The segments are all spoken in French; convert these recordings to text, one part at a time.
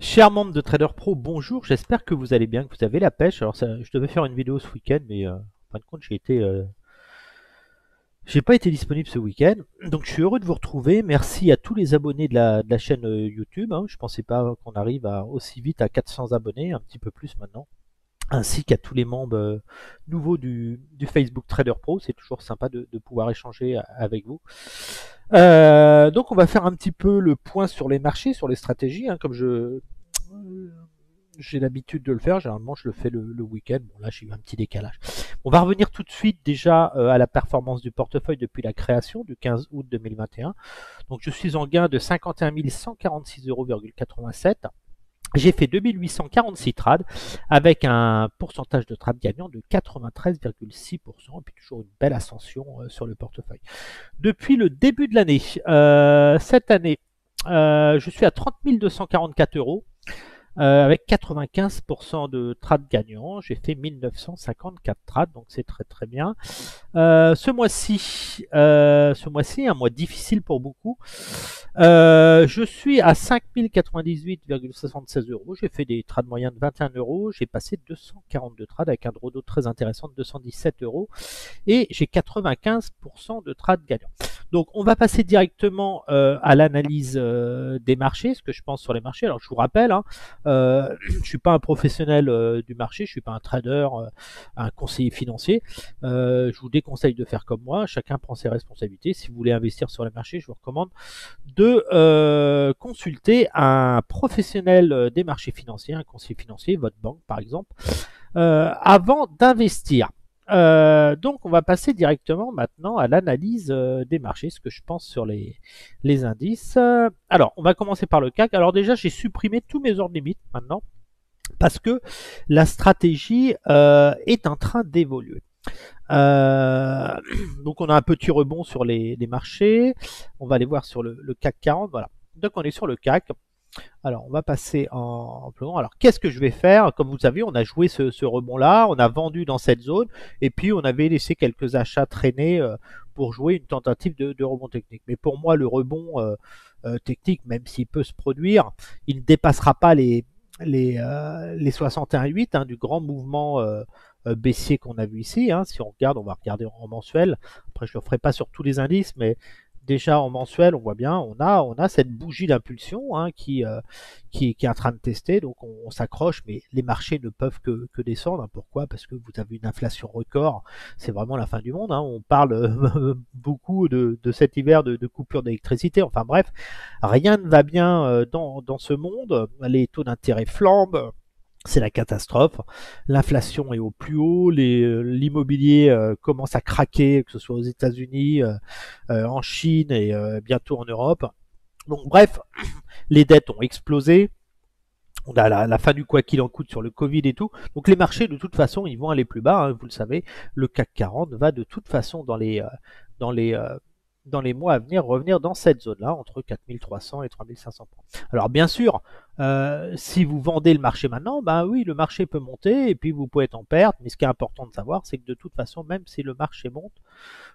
Chers membres de Trader Pro, bonjour, j'espère que vous allez bien, que vous avez la pêche. Alors je devais faire une vidéo ce week-end, mais en fin de compte, j'ai pas été disponible ce week-end. Donc je suis heureux de vous retrouver. Merci à tous les abonnés de la chaîne YouTube, hein. Je pensais pas qu'on arrive aussi vite à 400 abonnés, un petit peu plus maintenant. Ainsi qu'à tous les membres nouveaux du Facebook Trader Pro. C'est toujours sympa de pouvoir échanger avec vous. Donc on va faire un petit peu le point sur les marchés, sur les stratégies, hein, comme j'ai l'habitude de le faire. Généralement, je le fais le week-end. Bon, là, j'ai eu un petit décalage. On va revenir tout de suite déjà à la performance du portefeuille depuis la création du 15 août 2021. Donc, je suis en gain de 51 146,87 euros. J'ai fait 2846 trades avec un pourcentage de trades gagnant de 93,6% et puis toujours une belle ascension sur le portefeuille. Depuis le début de l'année, cette année, je suis à 30 244 euros. Avec 95% de trades gagnants, j'ai fait 1954 trades, donc c'est très très bien. Ce mois-ci, un mois difficile pour beaucoup. Je suis à 5098,76 euros. J'ai fait des trades moyens de 21 euros. J'ai passé 242 trades avec un draw d'eau très intéressant de 217 euros. Et j'ai 95% de trades gagnants. Donc on va passer directement à l'analyse des marchés, ce que je pense sur les marchés. Alors je vous rappelle, hein, je suis pas un professionnel du marché, je suis pas un trader, un conseiller financier. Je vous déconseille de faire comme moi. Chacun prend ses responsabilités. Si vous voulez investir sur les marchés, je vous recommande de consulter un professionnel des marchés financiers, un conseiller financier, votre banque par exemple, avant d'investir. Donc on va passer directement maintenant à l'analyse des marchés, ce que je pense sur les indices. Alors on va commencer par le CAC. Alors déjà j'ai supprimé tous mes ordres limites maintenant parce que la stratégie est en train d'évoluer. Donc on a un petit rebond sur les marchés. On va aller voir sur le CAC 40. Voilà. Donc on est sur le CAC. Alors, on va passer en plan. Alors, qu'est-ce que je vais faire? Comme vous savez, on a joué ce rebond-là, on a vendu dans cette zone, et puis on avait laissé quelques achats traîner pour jouer une tentative de rebond technique. Mais pour moi, le rebond technique, même s'il peut se produire, il ne dépassera pas les 61,8 hein, du grand mouvement baissier qu'on a vu ici. Hein. Si on regarde, on va regarder en mensuel. Après, je ne le ferai pas sur tous les indices, mais déjà en mensuel, on voit bien, on a cette bougie d'impulsion hein, qui est en train de tester, donc on s'accroche, mais les marchés ne peuvent que descendre. Pourquoi? Parce que vous avez une inflation record, c'est vraiment la fin du monde. Hein. On parle beaucoup de cet hiver de coupure d'électricité. Enfin bref, rien ne va bien dans ce monde. Les taux d'intérêt flambent. C'est la catastrophe. L'inflation est au plus haut, l'immobilier commence à craquer, que ce soit aux États-Unis, en Chine et bientôt en Europe. Donc bref, les dettes ont explosé. On a la fin du quoi qu'il en coûte sur le Covid et tout. Donc les marchés, de toute façon, ils vont aller plus bas. Hein, vous le savez, le CAC 40 va de toute façon dans les, euh, dans les mois à venir revenir dans cette zone-là, entre 4300 et 3500 points. Alors bien sûr, si vous vendez le marché maintenant, ben oui, le marché peut monter et puis vous pouvez être en perte. Mais ce qui est important de savoir, c'est que de toute façon, même si le marché monte,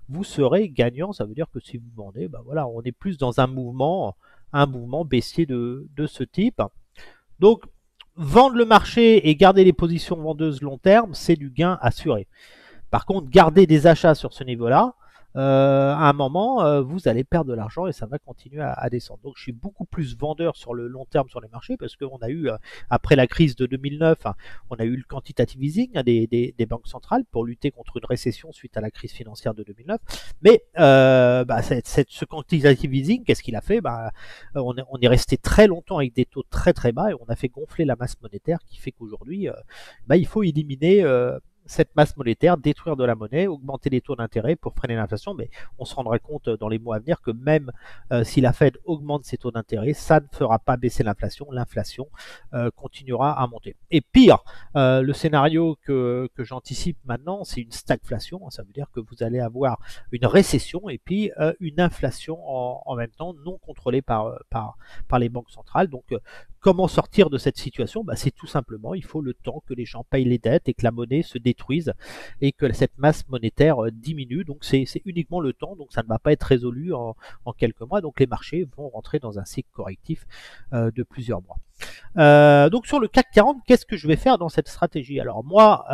vous serez gagnant. Ça veut dire que si vous vendez, ben voilà, on est plus dans un mouvement baissier de ce type. Donc, vendre le marché et garder les positions vendeuses long terme, c'est du gain assuré. Par contre, garder des achats sur ce niveau-là, à un moment, vous allez perdre de l'argent et ça va continuer à descendre. Donc, je suis beaucoup plus vendeur sur le long terme sur les marchés parce qu'on a eu, après la crise de 2009, hein, on a eu le quantitative easing hein, des banques centrales pour lutter contre une récession suite à la crise financière de 2009. Mais ce quantitative easing, qu'est-ce qu'il a fait? On est resté très longtemps avec des taux très très bas et on a fait gonfler la masse monétaire qui fait qu'aujourd'hui, il faut éliminer cette masse monétaire, détruire de la monnaie, augmenter les taux d'intérêt pour freiner l'inflation, mais on se rendra compte dans les mois à venir que même si la Fed augmente ses taux d'intérêt, ça ne fera pas baisser l'inflation continuera à monter. Et pire, le scénario que j'anticipe maintenant, c'est une stagflation, ça veut dire que vous allez avoir une récession et puis une inflation en même temps non contrôlée par les banques centrales. Donc comment sortir de cette situation? C'est tout simplement, il faut le temps que les gens payent les dettes et que la monnaie se détruise détruise et que cette masse monétaire diminue. Donc c'est uniquement le temps, donc ça ne va pas être résolu en quelques mois. Donc les marchés vont rentrer dans un cycle correctif de plusieurs mois. Donc sur le CAC 40, qu'est-ce que je vais faire dans cette stratégie? Alors moi,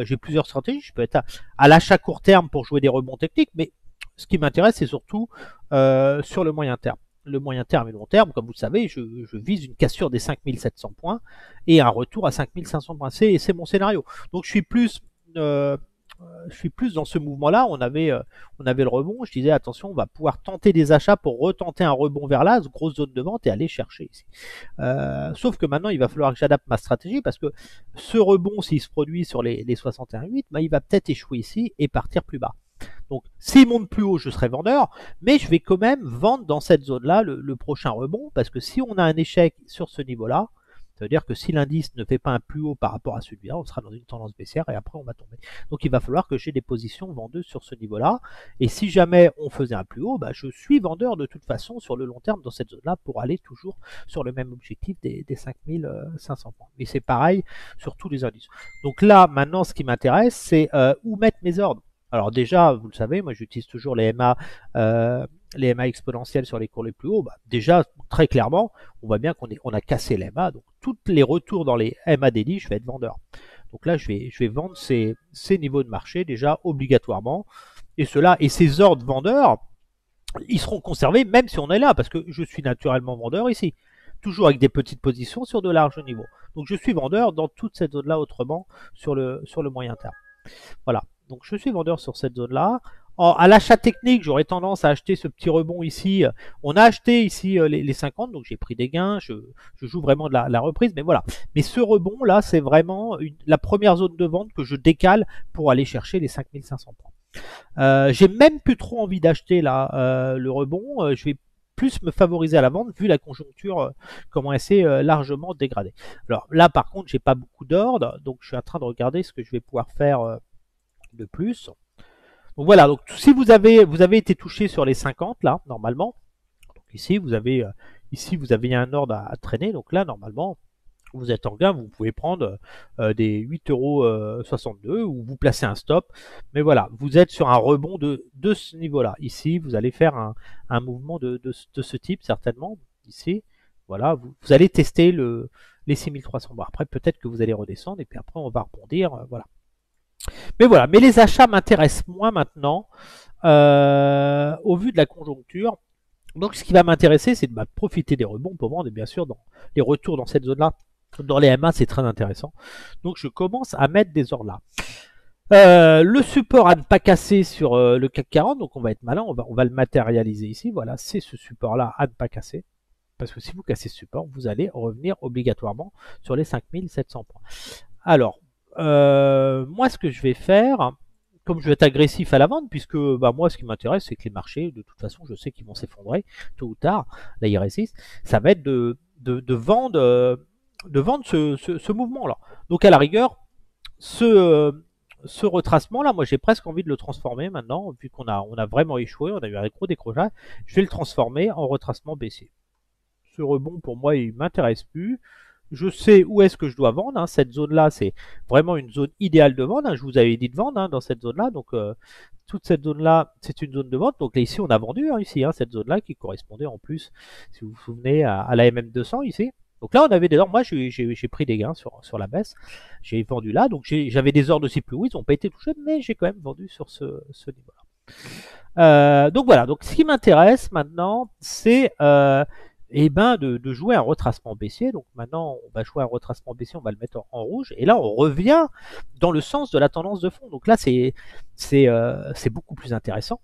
j'ai plusieurs stratégies. Je peux être à l'achat court terme pour jouer des rebonds techniques, mais ce qui m'intéresse, c'est surtout sur le moyen terme. Le moyen terme et le long terme, comme vous le savez, je vise une cassure des 5700 points et un retour à 5500 points. C'est mon scénario. Donc je suis plus dans ce mouvement-là. On avait le rebond. Je disais attention, on va pouvoir tenter des achats pour retenter un rebond vers là, grosse zone de vente et aller chercher ici. Sauf que maintenant, il va falloir que j'adapte ma stratégie parce que ce rebond, s'il se produit sur les 61,8, bah, il va peut-être échouer ici et partir plus bas. Donc, s'il monte plus haut, je serai vendeur, mais je vais quand même vendre dans cette zone-là le prochain rebond parce que si on a un échec sur ce niveau-là, ça veut dire que si l'indice ne fait pas un plus haut par rapport à celui-là, on sera dans une tendance baissière et après on va tomber. Donc il va falloir que j'ai des positions vendeuses sur ce niveau-là. Et si jamais on faisait un plus haut, bah, je suis vendeur de toute façon sur le long terme dans cette zone-là pour aller toujours sur le même objectif des 5500 points. Mais c'est pareil sur tous les indices. Donc là, maintenant, ce qui m'intéresse, c'est où mettre mes ordres. Alors déjà, vous le savez, moi j'utilise toujours les MA exponentielles sur les cours les plus hauts. Bah, déjà, très clairement, on voit bien qu'on a cassé les MA. Donc, tous les retours dans les MA daily, je vais être vendeur. Donc là, je vais vendre ces niveaux de marché déjà obligatoirement. Et ces ordres vendeurs, ils seront conservés même si on est là, parce que je suis naturellement vendeur ici. Toujours avec des petites positions sur de larges niveaux. Donc je suis vendeur dans toute cette zone-là autrement sur le moyen terme. Voilà. Donc je suis vendeur sur cette zone-là. À l'achat technique, j'aurais tendance à acheter ce petit rebond ici. On a acheté ici les 50, donc j'ai pris des gains. Je joue vraiment de la reprise, mais voilà. Mais ce rebond là, c'est vraiment la première zone de vente que je décale pour aller chercher les 5500 points. J'ai même plus trop envie d'acheter là le rebond. Je vais plus me favoriser à la vente vu la conjoncture comment elle s'est largement dégradée. Alors là par contre j'ai pas beaucoup d'ordre, donc je suis en train de regarder ce que je vais pouvoir faire de plus. Donc voilà, donc si vous avez été touché sur les 50 là, normalement, donc ici vous avez un ordre à traîner, donc là normalement vous êtes en gain, vous pouvez prendre des 8,62 ou vous placez un stop, mais voilà, vous êtes sur un rebond de ce niveau-là. Ici, vous allez faire un mouvement de ce type certainement, ici, voilà, vous allez tester les 6300. Bon, après peut-être que vous allez redescendre et puis après on va rebondir, voilà. Mais voilà, mais les achats m'intéressent moins maintenant au vu de la conjoncture. Donc ce qui va m'intéresser, c'est de profiter des rebonds pour vendre et bien sûr dans les retours dans cette zone-là. Dans les MA, c'est très intéressant. Donc je commence à mettre des ordres là. Le support à ne pas casser sur le CAC 40, donc on va être malin, on va le matérialiser ici. Voilà, c'est ce support-là à ne pas casser. Parce que si vous cassez ce support, vous allez revenir obligatoirement sur les 5700 points. Alors, moi ce que je vais faire, comme je vais être agressif à la vente, puisque moi ce qui m'intéresse c'est que les marchés, de toute façon je sais qu'ils vont s'effondrer tôt ou tard, là ils résistent, ça va être de vendre, ce mouvement-là. Donc à la rigueur, ce retracement-là, moi j'ai presque envie de le transformer maintenant, vu qu'on a vraiment échoué, on a eu un gros décrochage, je vais le transformer en retracement baissier. Ce rebond pour moi il m'intéresse plus. Je sais où est-ce que je dois vendre. Hein. Cette zone-là, c'est vraiment une zone idéale de vente. Hein. Je vous avais dit de vendre dans cette zone-là. Donc, toute cette zone-là, c'est une zone de vente. Donc là, ici, on a vendu ici, cette zone-là qui correspondait en plus, si vous vous souvenez, à la MM200 ici. Donc là, on avait des ordres. Moi, j'ai pris des gains sur la baisse. J'ai vendu là. Donc, j'avais des ordres aussi plus hauts. Ils n'ont pas été touchés, mais j'ai quand même vendu sur ce niveau-là. Donc voilà. Donc, ce qui m'intéresse maintenant, c'est de jouer un retracement baissier. Donc maintenant, on va jouer un retracement baissier, on va le mettre en rouge. Et là, on revient dans le sens de la tendance de fond. Donc là, c'est beaucoup plus intéressant.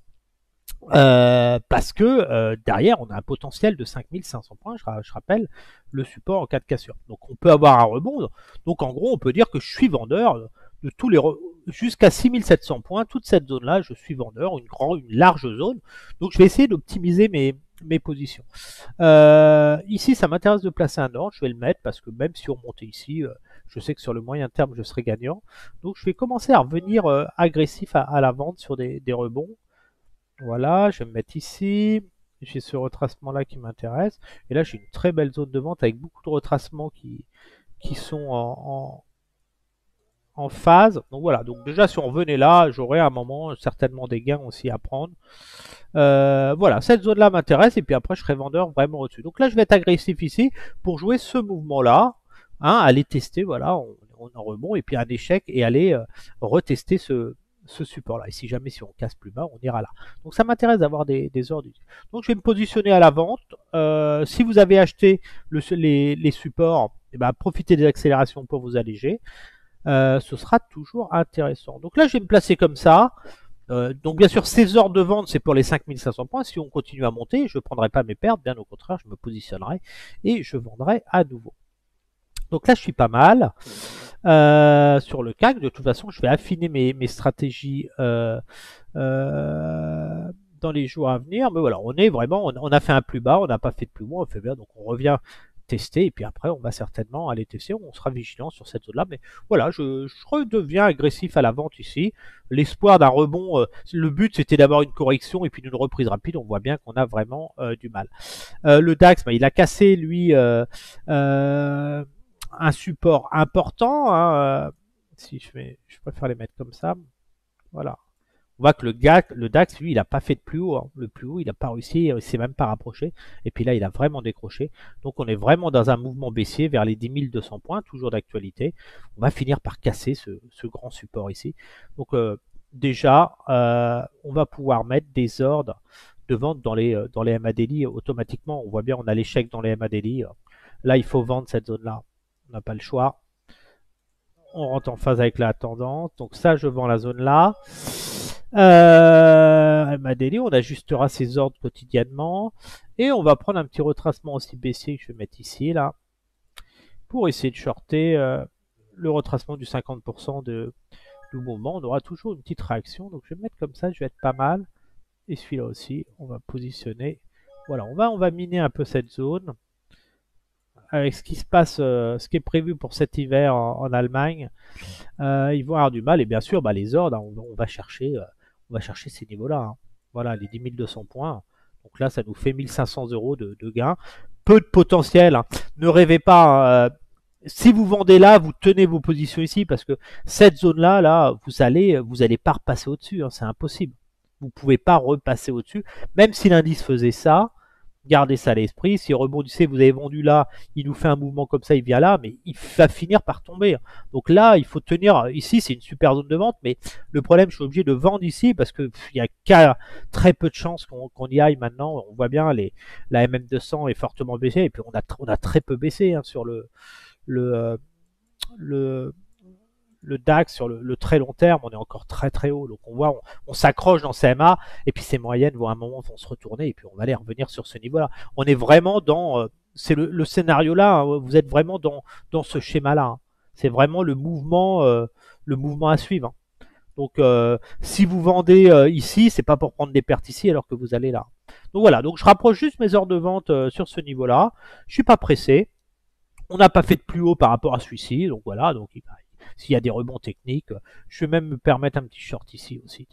Parce que derrière, on a un potentiel de 5500 points. Je rappelle le support en cas de cassure. Donc on peut avoir un rebond. Donc en gros, on peut dire que je suis vendeur de tous les jusqu'à 6700 points. Toute cette zone-là, je suis vendeur, une large zone. Donc je vais essayer d'optimiser mes positions. Ici, ça m'intéresse de placer un ordre. Je vais le mettre parce que même si on montait ici, je sais que sur le moyen terme, je serai gagnant. Donc je vais commencer à revenir agressif à la vente sur des rebonds. Voilà, je vais me mettre ici. J'ai ce retracement-là qui m'intéresse. Et là, j'ai une très belle zone de vente avec beaucoup de retracements qui sont en phase. Donc voilà, donc déjà si on revenait là, j'aurais à un moment certainement des gains aussi à prendre. Voilà, cette zone-là m'intéresse et puis après je serai vendeur vraiment au-dessus. Donc là je vais être agressif ici pour jouer ce mouvement-là, hein, aller tester, voilà, on en rebond et puis un échec et aller retester ce support-là. Et si jamais si on casse plus bas, on ira là. Donc ça m'intéresse d'avoir des ordres. Donc je vais me positionner à la vente. Si vous avez acheté les supports, eh ben, profitez des accélérations pour vous alléger. Ce sera toujours intéressant. Donc là, je vais me placer comme ça. Donc bien sûr, ces ordres de vente, c'est pour les 5500 points. Si on continue à monter, je ne prendrai pas mes pertes. Bien au contraire, je me positionnerai et je vendrai à nouveau. Donc là, je suis pas mal. Sur le CAC, de toute façon, je vais affiner mes stratégies dans les jours à venir. Mais voilà, on est vraiment, on a fait un plus bas, on n'a pas fait de plus haut, on fait bien. Donc on revient tester et puis après on va certainement aller tester, on sera vigilant sur cette zone là, mais voilà, je redeviens agressif à la vente ici, l'espoir d'un rebond, le but c'était d'avoir une correction et puis d'une reprise rapide, on voit bien qu'on a vraiment du mal. Le DAX, bah, il a cassé lui un support important, hein, si je préfère les mettre comme ça, voilà. On voit que le DAX, lui, il n'a pas fait de plus haut. Hein. Le plus haut, il n'a pas réussi, il ne s'est même pas rapproché. Et puis là, il a vraiment décroché. Donc on est vraiment dans un mouvement baissier vers les 10 200 points, toujours d'actualité. On va finir par casser ce grand support ici. Donc déjà, on va pouvoir mettre des ordres de vente dans les MA daily automatiquement. On voit bien, on a l'échec dans les MA daily. Là, il faut vendre cette zone-là. On n'a pas le choix. On rentre en phase avec la tendance. Donc ça, je vends la zone là. MA daily, on ajustera ses ordres quotidiennement. Et on va prendre un petit retracement aussi baissier que je vais mettre ici, là. Pour essayer de shorter le retracement du 50% du mouvement. On aura toujours une petite réaction. Donc je vais mettre comme ça, je vais être pas mal. Et celui-là aussi, on va positionner. Voilà, on va miner un peu cette zone. Avec ce qui se passe, ce qui est prévu pour cet hiver en Allemagne, ils vont avoir du mal. Et bien sûr, bah, les ordres, hein, on va chercher ces niveaux-là. Hein. Voilà, les 10 200 points. Donc là, ça nous fait 1500 € de gains. Peu de potentiel. Hein. Ne rêvez pas. Hein, si vous vendez là, vous tenez vos positions ici parce que cette zone-là, là, vous allez pas repasser au-dessus. Hein, c'est impossible. Vous pouvez pas repasser au-dessus. Même si l'indice faisait ça, gardez ça à l'esprit. Si rebondissez, vous avez vendu là, il nous fait un mouvement comme ça, il vient là, mais il va finir par tomber. Donc là, il faut tenir. Ici, c'est une super zone de vente, mais le problème, je suis obligé de vendre ici parce qu'il y a très peu de chances qu'on y aille maintenant. On voit bien, la MM200 est fortement baissée et puis on a très peu baissé hein, sur le, le DAX sur le très long terme, on est encore très très haut. Donc on voit, on s'accroche dans CMA et puis ces moyennes vont à un moment vont se retourner et puis on va aller revenir sur ce niveau-là. On est vraiment dans, c'est le scénario là. Hein, vous êtes vraiment dans ce schéma-là. Hein. C'est vraiment le mouvement à suivre. Hein. Donc si vous vendez ici, c'est pas pour prendre des pertes ici alors que vous allez là. Donc voilà. Donc je rapproche juste mes ordres de vente sur ce niveau-là. Je suis pas pressé. On n'a pas fait de plus haut par rapport à celui-ci. Donc voilà. Donc s'il y a des rebonds techniques, je vais même me permettre un petit short ici aussi.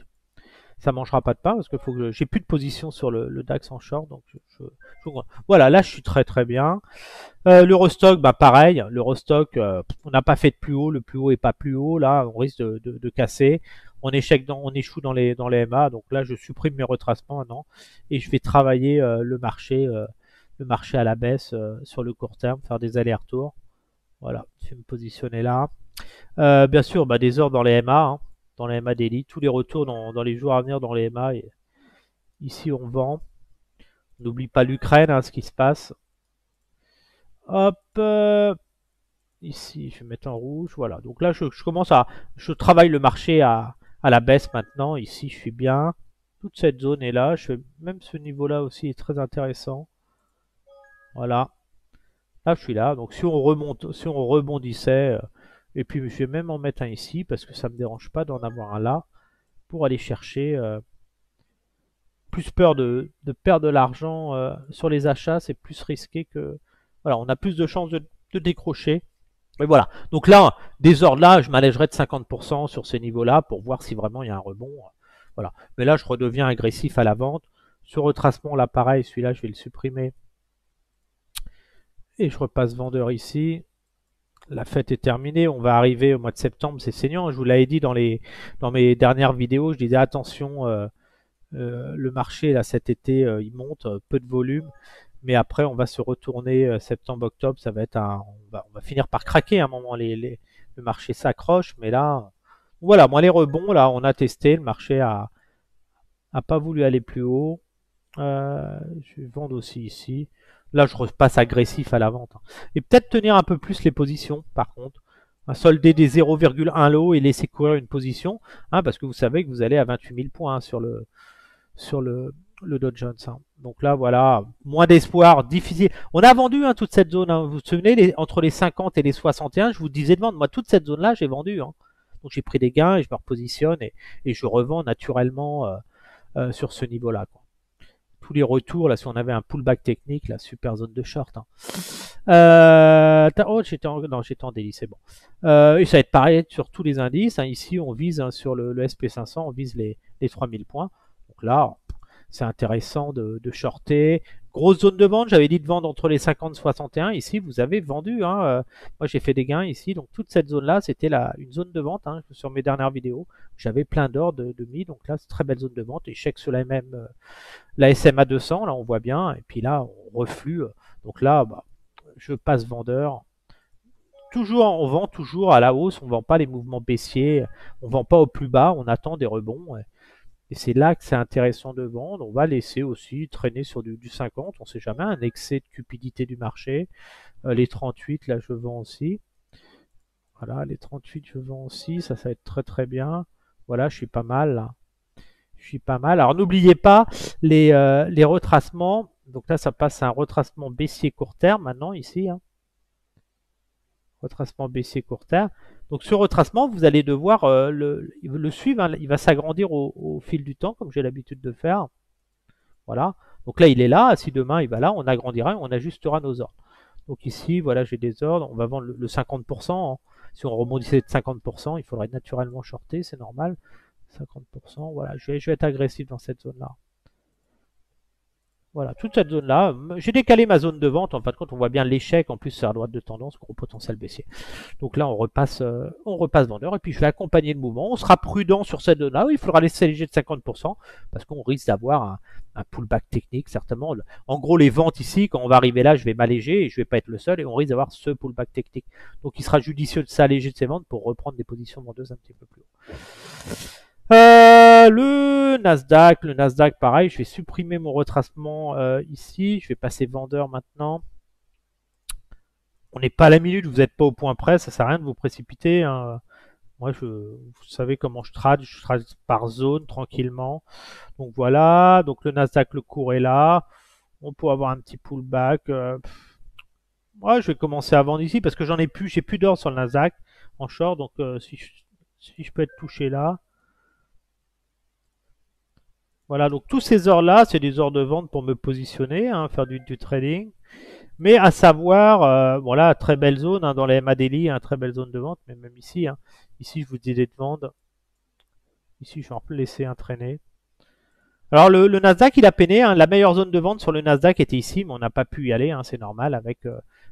Ça mangera pas de pain parce que faut que j'ai plus de position sur le DAX en short. Donc voilà, là je suis très très bien. L'Eurostock, bah pareil. L'Eurostock, on n'a pas fait de plus haut. Le plus haut est pas plus haut. Là, on risque de casser. On échoue dans les MA. Donc là, je supprime mes retracements maintenant et je vais travailler le marché à la baisse sur le court terme, faire des allers-retours. Voilà, je vais me positionner là. Bien sûr, bah, des ordres dans les MA, hein, dans les MA daily, tous les retours dans les jours à venir dans les MA. Et ici, on vend. On n'oublie pas l'Ukraine, hein, ce qui se passe. Hop, ici, je vais mettre en rouge. Voilà. Donc là, je travaille le marché à la baisse maintenant. Ici, je suis bien. Toute cette zone est là. Même ce niveau-là aussi est très intéressant. Voilà. Là, je suis là. Donc, si on rebondissait. Et puis je vais même en mettre un ici parce que ça me dérange pas d'en avoir un là pour aller chercher plus peur de perdre de l'argent sur les achats, c'est plus risqué que voilà, on a plus de chances de décrocher. Mais voilà, donc là, des ordres là, je m'allégerai de 50% sur ces niveaux-là pour voir si vraiment il y a un rebond. Voilà, mais là, je redeviens agressif à la vente. Ce retracement là, pareil, celui-là, je vais le supprimer et je repasse vendeur ici. la fête est terminée, on va arriver au mois de septembre, c'est saignant. Je vous l'avais dit dans mes dernières vidéos, je disais attention, le marché là cet été, il monte, peu de volume, mais après on va se retourner septembre-octobre, ça va être on va finir par craquer à un moment, le marché s'accroche, mais là, voilà, moi les rebonds là, on a testé, le marché a pas voulu aller plus haut. Je vais vendre aussi ici. Là, je repasse agressif à la vente, hein. Et peut-être tenir un peu plus les positions, par contre. Solder des 0,1 lots et laisser courir une position, hein, parce que vous savez que vous allez à 28 000 points, hein, sur le Dow Jones, hein. Donc là, voilà, moins d'espoir, difficile. On a vendu, hein, toute cette zone, hein. Vous vous souvenez, entre les 50 et les 61, je vous disais de vendre. Moi, toute cette zone-là, j'ai vendu, hein. Donc j'ai pris des gains et je me repositionne et je revends naturellement sur ce niveau-là, quoi. Tous les retours, là, si on avait un pullback technique, la super zone de short, hein. Oh, non, j'étais en délit, c'est bon. Et ça va être pareil sur tous les indices, hein. Ici, on vise, hein, sur le SP500, on vise les 3000 points. Donc là, c'est intéressant de shorter. Grosse zone de vente, j'avais dit de vendre entre les 50 et 61. Ici, vous avez vendu, hein. Moi, j'ai fait des gains ici. Donc, toute cette zone-là, c'était une zone de vente, hein, sur mes dernières vidéos. J'avais plein d'ordres de mis. Donc là, c'est très belle zone de vente. Et check sur la SMA 200, là, on voit bien. Et puis là, on reflue. Donc là, bah, je passe vendeur. Toujours, on vend toujours à la hausse. On ne vend pas les mouvements baissiers. On ne vend pas au plus bas. On attend des rebonds. Et c'est là que c'est intéressant de vendre. On va laisser aussi traîner sur du 50. On ne sait jamais, un excès de cupidité du marché. Les 38, là, je vends aussi. Voilà, les 38, je vends aussi. Ça va être très très bien. Voilà, je suis pas mal là. Je suis pas mal. Alors n'oubliez pas les retracements. Donc là, ça passe à un retracement baissier court terme maintenant ici, hein. Retracement baissier court terme. Donc ce retracement, vous allez devoir le suivre, hein. Il va s'agrandir au fil du temps, comme j'ai l'habitude de faire. Voilà. Donc là, il est là. Si demain il va là, on agrandira et on ajustera nos ordres. Donc ici, voilà, j'ai des ordres. On va vendre le 50%, hein. Si on rebondissait de 50%, il faudrait naturellement shorter, c'est normal. 50%, voilà, je vais être agressif dans cette zone-là. Voilà, toute cette zone-là, j'ai décalé ma zone de vente. En fin de compte, on voit bien l'échec. En plus, c'est à droite de tendance, gros potentiel baissier. Donc là, on repasse vendeur. Et puis, je vais accompagner le mouvement. On sera prudent sur cette zone-là. Il faudra laisser léger de 50% parce qu'on risque d'avoir un pullback technique, certainement. En gros, les ventes ici, quand on va arriver là, je vais m'alléger et je vais pas être le seul. Et on risque d'avoir ce pullback technique. Donc, il sera judicieux de s'alléger de ses ventes pour reprendre des positions vendeuses un petit peu plus haut. Le Nasdaq, pareil, je vais supprimer mon retracement ici. Je vais passer vendeur maintenant. On n'est pas à la minute, vous n'êtes pas au point près, ça sert à rien de vous précipiter, hein. Moi, vous savez comment je trade par zone tranquillement. Donc voilà, donc le Nasdaq, le cours est là. On peut avoir un petit pullback. Ouais, je vais commencer à vendre ici parce que j'ai plus d'or sur le Nasdaq en short. Donc si je peux être touché là. Voilà, donc tous ces ordres-là, c'est des ordres de vente pour me positionner, hein, faire du trading. Mais à savoir, voilà, très belle zone, hein, dans les MA Daily, hein, très belle zone de vente, mais même ici, hein. Ici, je vous disais de vendre. Ici, je vais un peu laisser traîner. Alors, le Nasdaq, il a peiné, hein. La meilleure zone de vente sur le Nasdaq était ici, mais on n'a pas pu y aller, hein, c'est normal. Avec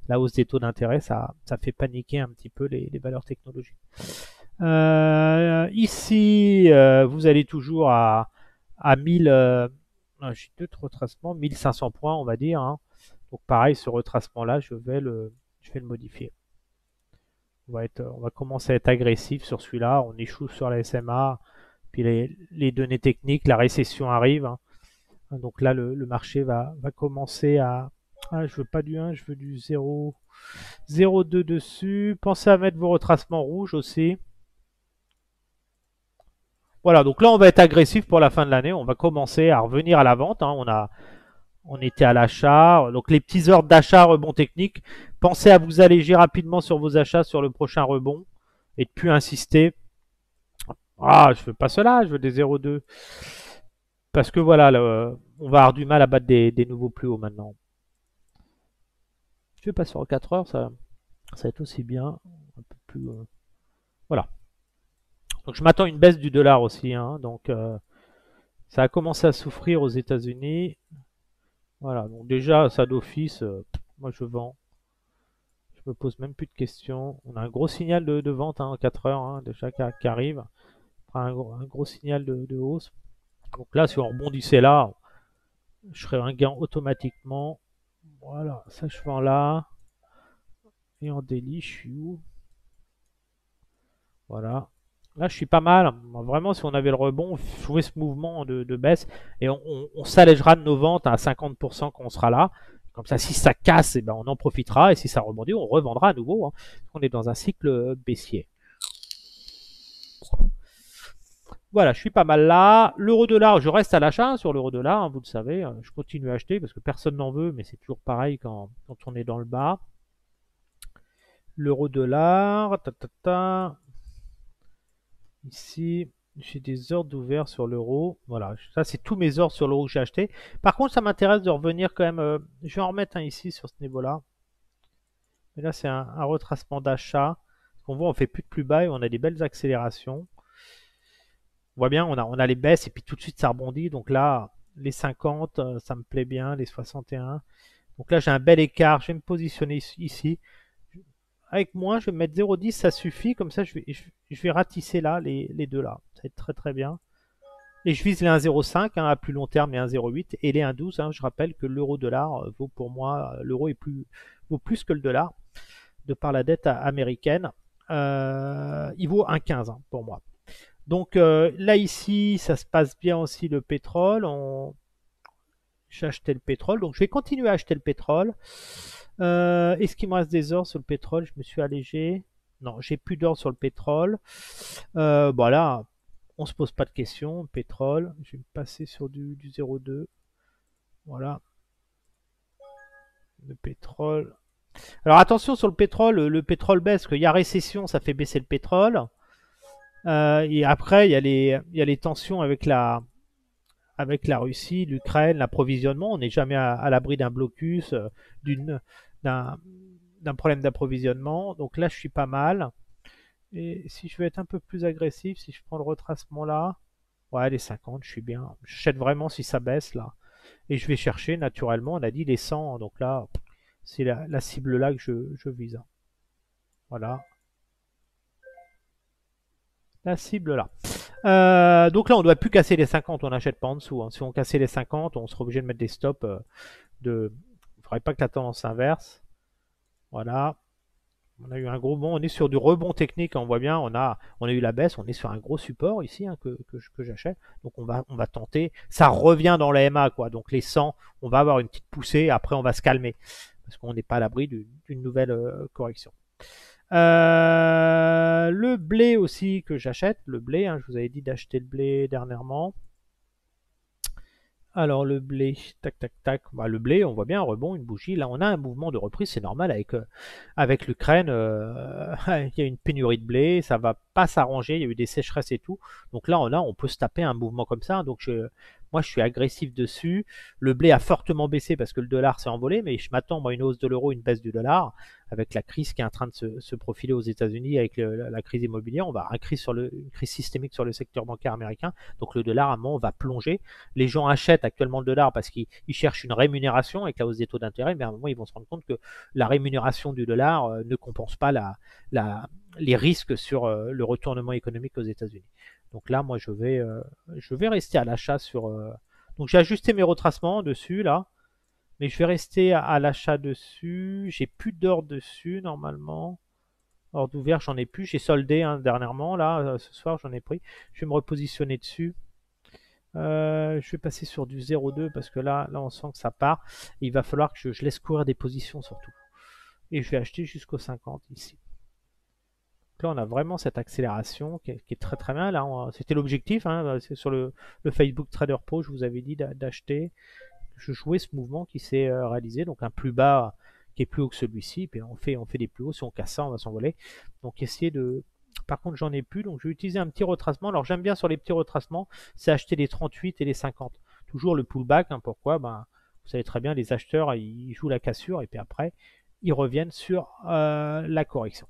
la hausse des taux d'intérêt, ça fait paniquer un petit peu les valeurs technologiques. Ici, vous allez toujours à 1000, j'ai deux retracements, 1500 points, on va dire, hein. Donc pareil, ce retracement-là, je vais le modifier. On va commencer à être agressif sur celui-là. On échoue sur la SMA. Puis les données techniques, la récession arrive, hein. Donc là, le marché va commencer à... Ah, je veux pas du 1, je veux du 0, 0,2 dessus. Pensez à mettre vos retracements rouges aussi. Voilà, donc là, on va être agressif pour la fin de l'année. On va commencer à revenir à la vente, hein. On était à l'achat. Donc les petits ordres d'achat, rebond technique. Pensez à vous alléger rapidement sur vos achats sur le prochain rebond et de plus insister. Ah, je veux pas cela, je veux des 0,2. Parce que voilà, on va avoir du mal à battre des nouveaux plus hauts maintenant. Je vais passer sur 4 heures, ça va être aussi bien. Un peu plus, voilà. Donc je m'attends à une baisse du dollar aussi, hein. Donc ça a commencé à souffrir aux États-Unis. Voilà, donc déjà, ça d'office, moi je vends. Je me pose même plus de questions. On a un gros signal de vente en 4 heures déjà qui arrive. On a un gros signal de hausse. Donc là, si on rebondissait là, je ferais un gain automatiquement. Voilà, ça je vends là. Et en daily, je suis où? Voilà. Là, je suis pas mal. Vraiment, si on avait le rebond, jouer ce mouvement de baisse et on s'allégera de nos ventes à 50% quand on sera là. Comme ça, si ça casse, eh ben, on en profitera. Et si ça rebondit, on revendra à nouveau. On est dans un cycle baissier. Voilà, je suis pas mal là. L'euro-dollar, je reste à l'achat sur l'euro-dollar, vous le savez. Je continue à acheter parce que personne n'en veut, mais c'est toujours pareil quand on est dans le bas. L'euro-dollar, ici, j'ai des ordres ouverts sur l'euro. Voilà, ça c'est tous mes ordres sur l'euro que j'ai acheté. Par contre, ça m'intéresse de revenir quand même. Je vais en remettre un ici sur ce niveau-là. Mais là, c'est un retracement d'achat. On voit, on fait plus de plus bas et on a des belles accélérations. On voit bien, on a les baisses et puis tout de suite ça rebondit. Donc là, les 50, ça me plaît bien, les 61. Donc là, j'ai un bel écart. Je vais me positionner ici. Avec moins, je vais me mettre 0,10, ça suffit. Comme ça, je vais ratisser là, les deux là. Ça va être très très bien. Et je vise les 1,05 à plus long terme, les 1,08 et les 1,12. Je rappelle que l'euro-dollar vaut pour moi, l'euro vaut plus que le dollar de par la dette américaine. Il vaut 1,15 pour moi. Donc là ici, ça se passe bien aussi le pétrole. J'ai acheté le pétrole, donc je vais continuer à acheter le pétrole. Est-ce qu'il me reste des ordres sur le pétrole? Je me suis allégé. Non, j'ai plus d'ordre sur le pétrole. Voilà, on se pose pas de questions. Pétrole, je vais me passer sur du 0,2. Voilà, le pétrole. Alors attention sur le pétrole baisse, parce qu'il y a récession, ça fait baisser le pétrole. Et après, il y a les tensions avec la Russie, l'Ukraine, l'approvisionnement. On n'est jamais à l'abri d'un blocus, d'un problème d'approvisionnement. Donc là, je suis pas mal. Et si je veux être un peu plus agressif, si je prends le retracement là, ouais, les 50, je suis bien. J'achète vraiment si ça baisse là. Et je vais chercher naturellement, on a dit les 100. Donc là, c'est la cible là que je vise. Voilà, la cible là. Donc là, on ne doit plus casser les 50, on n'achète pas en dessous. Si on cassait les 50, on serait obligé de mettre des stops. Il ne faudrait pas que la tendance s'inverse. Voilà. On a eu un gros bond. On est sur du rebond technique. On voit bien. On a eu la baisse. On est sur un gros support ici que j'achète. Donc on va tenter. Ça revient dans la MA, quoi. Donc les 100, on va avoir une petite poussée. Après, on va se calmer. Parce qu'on n'est pas à l'abri d'une nouvelle correction. Le blé aussi que j'achète. Le blé, je vous avais dit d'acheter le blé dernièrement. Alors le blé, tac tac tac, le blé, on voit bien un rebond, une bougie. Là, on a un mouvement de reprise, c'est normal avec l'Ukraine. Il y a une pénurie de blé, ça va pas s'arranger. Il y a eu des sécheresses et tout. Donc là, on peut se taper un mouvement comme ça. Donc moi, je suis agressif dessus. Le blé a fortement baissé parce que le dollar s'est envolé, mais je m'attends à une hausse de l'euro, une baisse du dollar, avec la crise qui est en train de se profiler aux États-Unis avec la crise immobilière. On va avoir une crise systémique sur le secteur bancaire américain. Donc le dollar, à un moment, va plonger. Les gens achètent actuellement le dollar parce qu'ils cherchent une rémunération avec la hausse des taux d'intérêt, mais à un moment, ils vont se rendre compte que la rémunération du dollar ne compense pas les risques sur le retournement économique aux États-Unis. Donc là, moi, je vais rester à l'achat sur. Donc j'ai ajusté mes retracements dessus là, mais je vais rester à l'achat dessus. J'ai plus d'ordre dessus normalement. Ordre ouvert, j'en ai plus. J'ai soldé dernièrement là, ce soir, j'en ai pris. Je vais me repositionner dessus. Je vais passer sur du 0,2 parce que là, on sent que ça part. Et il va falloir que je laisse courir des positions surtout. Et je vais acheter jusqu'au 50 ici. Donc là, on a vraiment cette accélération qui est très très bien. Là, c'était l'objectif. C'est sur le Facebook Trader Pro, je vous avais dit d'acheter. Je jouais ce mouvement qui s'est réalisé. Donc un plus bas qui est plus haut que celui-ci. Puis on fait des plus hauts. Si on casse ça, on va s'envoler. Donc essayer de. Par contre, j'en ai plus. Donc je vais utiliser un petit retracement. Alors j'aime bien sur les petits retracements, c'est acheter les 38 et les 50. Toujours le pullback. Pourquoi vous savez très bien, les acheteurs, ils jouent la cassure. Et puis après, ils reviennent sur la correction.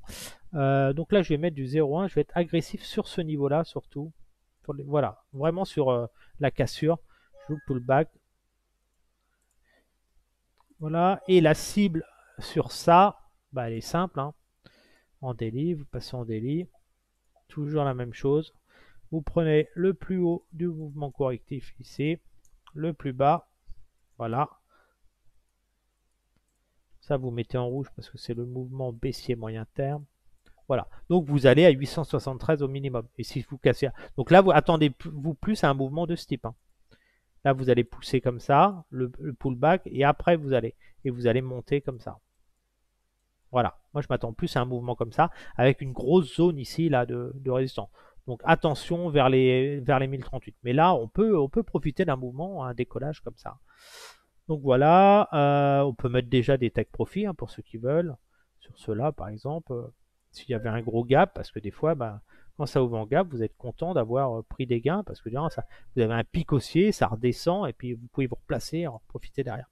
Donc là, je vais mettre du 0,1. Je vais être agressif sur ce niveau-là, surtout. Voilà, vraiment sur la cassure. Je joue le pullback. Voilà. Et la cible sur ça, bah, elle est simple, hein. En daily, vous passez en daily, toujours la même chose. Vous prenez le plus haut du mouvement correctif ici, le plus bas, voilà. Ça, vous mettez en rouge parce que c'est le mouvement baissier moyen terme. Voilà. Donc, vous allez à 873 au minimum. Et si vous cassez... Donc là, vous attendez-vous plus à un mouvement de ce type, hein. Là, vous allez pousser comme ça, le pullback, et après, vous allez monter comme ça. Voilà. Moi, je m'attends plus à un mouvement comme ça, avec une grosse zone ici là de résistance. Donc, attention vers les 1038. Mais là, on peut profiter d'un mouvement, un décollage comme ça. Donc voilà, on peut mettre déjà des take profit, hein, pour ceux qui veulent. Sur ceux-là, par exemple, s'il y avait un gros gap, parce que des fois, bah, quand ça ouvre en gap, vous êtes content d'avoir pris des gains, parce que ça, vous avez un pic haussier, ça redescend, et puis vous pouvez vous replacer, en profiter derrière.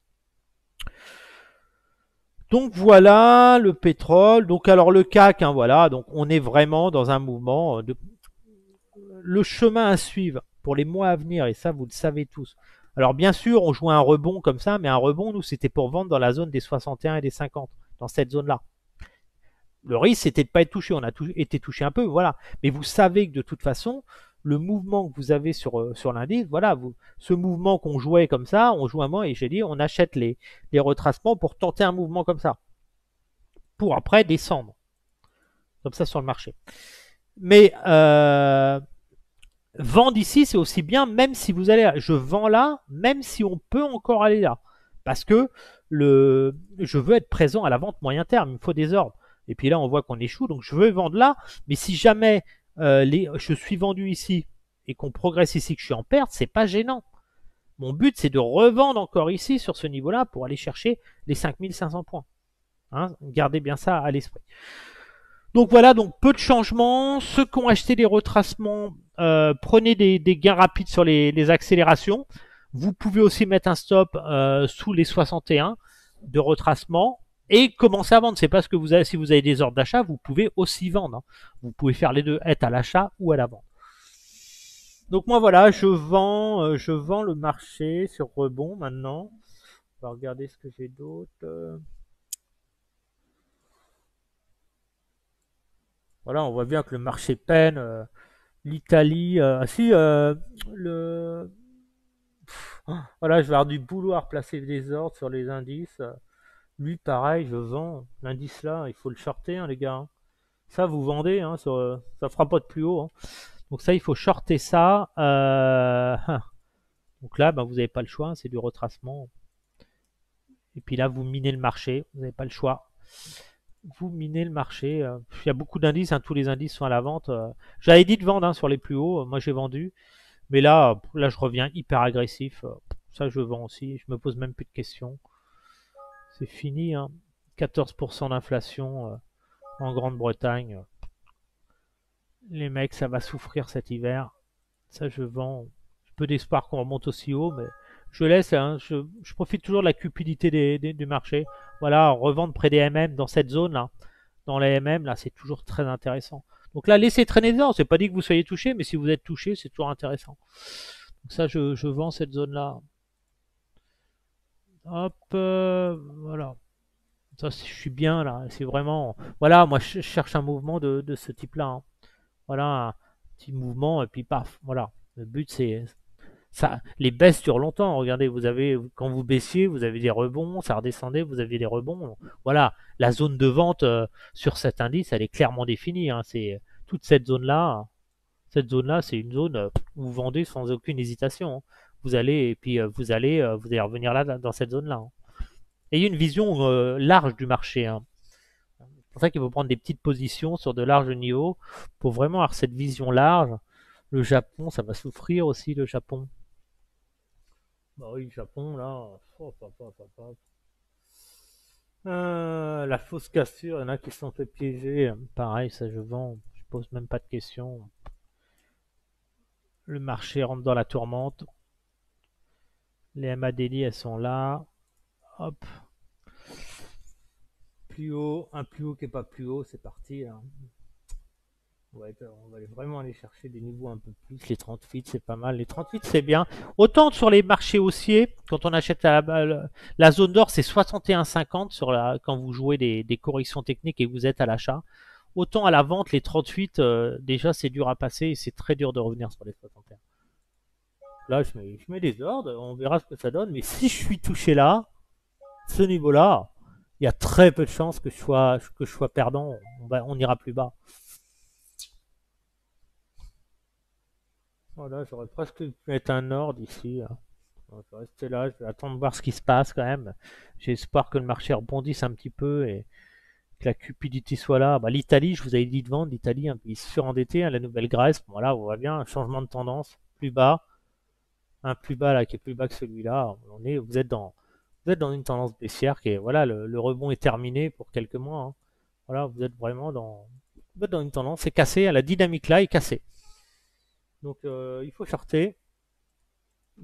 Donc voilà le pétrole. Donc alors le CAC, hein, voilà, donc on est vraiment dans un mouvement le chemin à suivre pour les mois à venir, et ça vous le savez tous. Alors bien sûr, on joue un rebond comme ça, mais un rebond, nous, c'était pour vendre dans la zone des 61 et des 50, dans cette zone-là. Le risque, c'était de ne pas être touché. On a été touché un peu, voilà. Mais vous savez que de toute façon, le mouvement que vous avez sur l'indice, voilà, ce mouvement qu'on jouait comme ça, on joue un moment, et j'ai dit, on achète les retracements pour tenter un mouvement comme ça, pour après descendre, comme ça sur le marché. Mais vendre ici, c'est aussi bien, même si vous allez là. Je vends là, même si on peut encore aller là. Parce que je veux être présent à la vente moyen terme, il me faut des ordres. Et puis là, on voit qu'on échoue, donc je veux vendre là. Mais si jamais je suis vendu ici et qu'on progresse ici, que je suis en perte, c'est pas gênant. Mon but, c'est de revendre encore ici, sur ce niveau-là, pour aller chercher les 5500 points. Hein, gardez bien ça à l'esprit. Donc voilà, donc peu de changements. Ceux qui ont acheté des retracements, prenez des gains rapides sur les accélérations. Vous pouvez aussi mettre un stop sous les 61 de retracement et commencer à vendre. C'est parce que vous avez, si vous avez des ordres d'achat, vous pouvez aussi vendre, hein. Vous pouvez faire les deux, être à l'achat ou à la vente. Donc moi voilà, je vends le marché sur rebond maintenant. On va regarder ce que j'ai d'autre. Voilà, on voit bien que le marché peine. L'Italie, le... Voilà, je vais avoir du boulot à replacer des ordres sur les indices. Lui, pareil, je vends. L'indice là, il faut le shorter, hein, les gars, hein. Ça, vous vendez, hein, ça fera pas de plus haut, hein. Donc ça, il faut shorter ça. Donc là, ben, vous n'avez pas le choix, c'est du retracement. Et puis là, vous minez le marché, vous n'avez pas le choix. Vous minez le marché. Il y a beaucoup d'indices, hein, tous les indices sont à la vente. J'avais dit de vendre, hein, sur les plus hauts, moi j'ai vendu. Mais là, je reviens hyper agressif. Ça, je vends aussi. Je me pose même plus de questions. C'est fini, hein. 14% d'inflation en Grande-Bretagne. Les mecs, ça va souffrir cet hiver. Ça, je vends. J'ai peu d'espoir qu'on remonte aussi haut, mais je laisse, hein. Je profite toujours de la cupidité du marché. Voilà, revendre près des MM dans cette zone-là. Dans les MM, là, c'est toujours très intéressant. Donc là, laissez traîner dedans. C'est pas dit que vous soyez touché, mais si vous êtes touché, c'est toujours intéressant. Donc ça, je vends cette zone-là. Hop, voilà. Ça, je suis bien là. C'est vraiment. Voilà, moi, je cherche un mouvement de ce type-là, hein. Voilà, un petit mouvement, et puis paf. Voilà. Le but, c'est. Ça, les baisses durent longtemps. Regardez, quand vous baissiez, vous avez des rebonds, ça redescendait, vous aviez des rebonds. Voilà, la zone de vente sur cet indice, elle est clairement définie, hein. C'est toute cette zone-là. Cette zone-là, c'est une zone où vous vendez sans aucune hésitation, hein. Vous allez et puis vous allez revenir là dans cette zone-là, hein. Ayez une vision large du marché, hein. C'est pour ça qu'il faut prendre des petites positions sur de larges niveaux pour vraiment avoir cette vision large. Le Japon, ça va souffrir aussi, le Japon. Bah oui, le Japon, là. La fausse cassure, il y en a qui se sont fait piéger. Pareil, ça je vends. Je pose même pas de questions. Le marché rentre dans la tourmente. Les MA daily, elles sont là. Hop. Plus haut, un plus haut qui est pas plus haut, c'est parti, là. On va vraiment aller chercher des niveaux un peu plus. Les 38, c'est pas mal. Les 38, c'est bien. Autant sur les marchés haussiers, quand on achète la zone d'or, c'est 61,50 quand vous jouez des corrections techniques et vous êtes à l'achat. Autant à la vente, les 38, déjà, c'est dur à passer et c'est très dur de revenir sur les 61. Là, je mets des ordres, on verra ce que ça donne. Mais si je suis touché là, ce niveau-là, il y a très peu de chances que je sois perdant. On ira plus bas. Voilà, j'aurais presque pu mettre un ordre ici, hein. Bon, je vais rester là, je vais attendre de voir ce qui se passe quand même. J'ai espoir que le marché rebondisse un petit peu et que la cupidité soit là. Bah, l'Italie, je vous avais dit de vendre, l'Italie, un pays surendetté, hein, la Nouvelle-Grèce. Voilà, on voit bien un changement de tendance, plus bas, un plus bas là qui est plus bas que celui-là. Vous êtes dans une tendance baissière qui est, voilà, le rebond est terminé pour quelques mois, hein. Voilà, vous êtes dans une tendance, c'est cassé, la dynamique là est cassée. Donc il faut shorter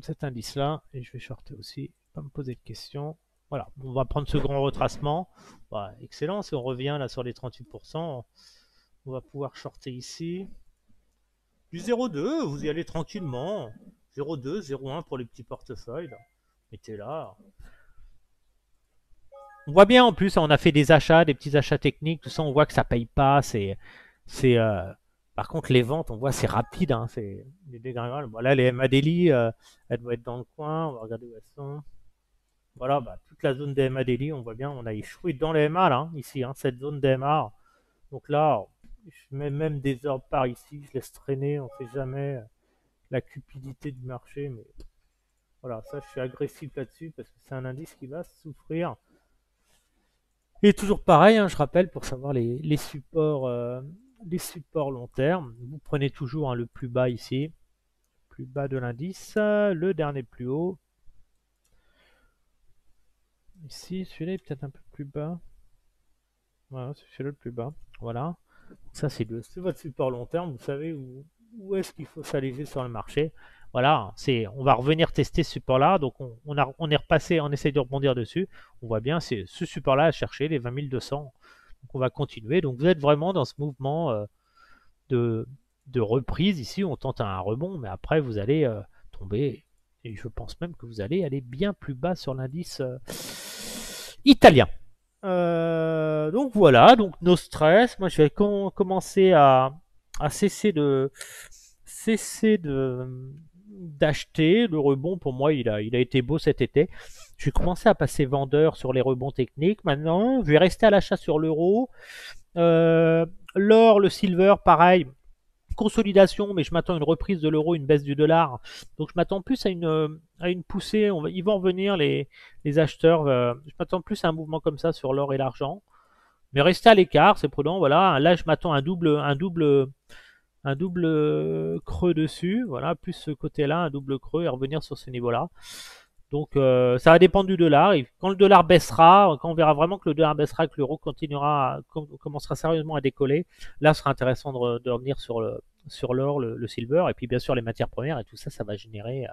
cet indice-là et je vais shorter aussi, pas me poser de questions. Voilà, on va prendre ce grand retracement. Bah, excellent, si on revient là sur les 38%, on va pouvoir shorter ici. Du 0,2, vous y allez tranquillement. 0,2, 0,1 pour les petits portefeuilles. Là. Mettez là. On voit bien en plus, on a fait des achats, des petits achats techniques, tout ça, on voit que ça paye pas. C'est, par contre, les ventes, on voit c'est rapide, hein, c'est des dégringolages. Voilà, les MADELI, elles doivent être dans le coin. On va regarder où elles sont. Voilà, bah, toute la zone DMA Daily, on voit bien, on a échoué dans les MA là, hein, ici, hein, cette zone DMA. Donc là, je mets même des ordres par ici, je laisse traîner, on ne sait jamais la cupidité du marché, mais voilà, ça je suis agressif là-dessus parce que c'est un indice qui va souffrir. Et toujours pareil, hein, je rappelle, pour savoir les supports long terme, vous prenez toujours, hein, le plus bas ici, plus bas de l'indice, le dernier plus haut. Ici, celui-là est peut-être un peu plus bas. Voilà, c'est celui-là le plus bas. Voilà. Ça, c'est votre support long terme. Vous savez où est-ce qu'il faut s'alléger sur le marché. Voilà, on va revenir tester ce support-là. Donc, on est repassé, on essaie de rebondir dessus. On voit bien, c'est ce support-là à chercher, les 20 200. Donc, on va continuer. Donc, vous êtes vraiment dans ce mouvement de, de reprise ici. On tente un rebond, mais après, vous allez tomber. Et je pense même que vous allez aller bien plus bas sur l'indice italien. Donc voilà, donc nos stress. Moi, je vais commencer à cesser d'acheter. Le rebond, pour moi, il a été beau cet été. Je vais commencer à passer vendeur sur les rebonds techniques. Maintenant, je vais rester à l'achat sur l'euro. L'or, le silver, pareil. Consolidation, mais je m'attends à une reprise de l'euro, une baisse du dollar. Donc je m'attends plus à une poussée. Ils vont revenir, les acheteurs. Je m'attends plus à un mouvement comme ça sur l'or et l'argent. Mais restez à l'écart, c'est prudent. Voilà, là je m'attends à un double creux dessus. Voilà, plus ce côté-là, un double creux et revenir sur ce niveau-là. Donc ça va dépendre du dollar. Et quand le dollar baissera, quand on verra vraiment que le dollar baissera, que l'euro commencera sérieusement à décoller, là ce sera intéressant de revenir sur l'or, le silver, et puis bien sûr les matières premières, et tout ça, ça va générer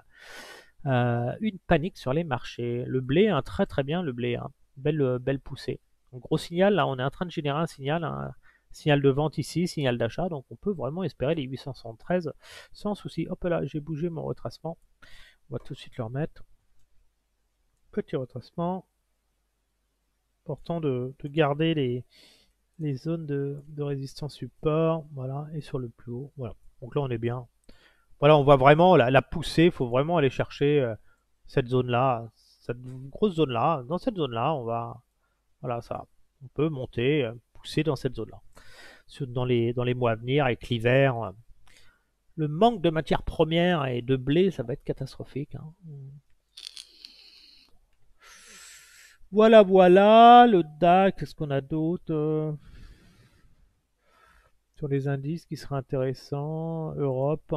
une panique sur les marchés. Le blé, hein, très très bien le blé, hein, belle poussée. Donc, gros signal, là on est en train de générer un signal de vente ici, signal d'achat, donc on peut vraiment espérer les 873 sans souci. Hop là, j'ai bougé mon retracement, on va tout de suite le remettre. Petit retracement. Important de garder les zones de résistance support. Voilà, et sur le plus haut. Voilà. Donc là, on est bien. Voilà, on voit vraiment la poussée. Il faut vraiment aller chercher cette zone-là, cette grosse zone-là. Dans cette zone-là, voilà, ça. On peut monter, pousser dans cette zone-là. Dans les mois à venir, avec l'hiver, le manque de matières premières et de blé, ça va être catastrophique, hein. Voilà, voilà, le DAX, qu'est-ce qu'on a d'autre sur les indices qui seraient intéressants? Europe.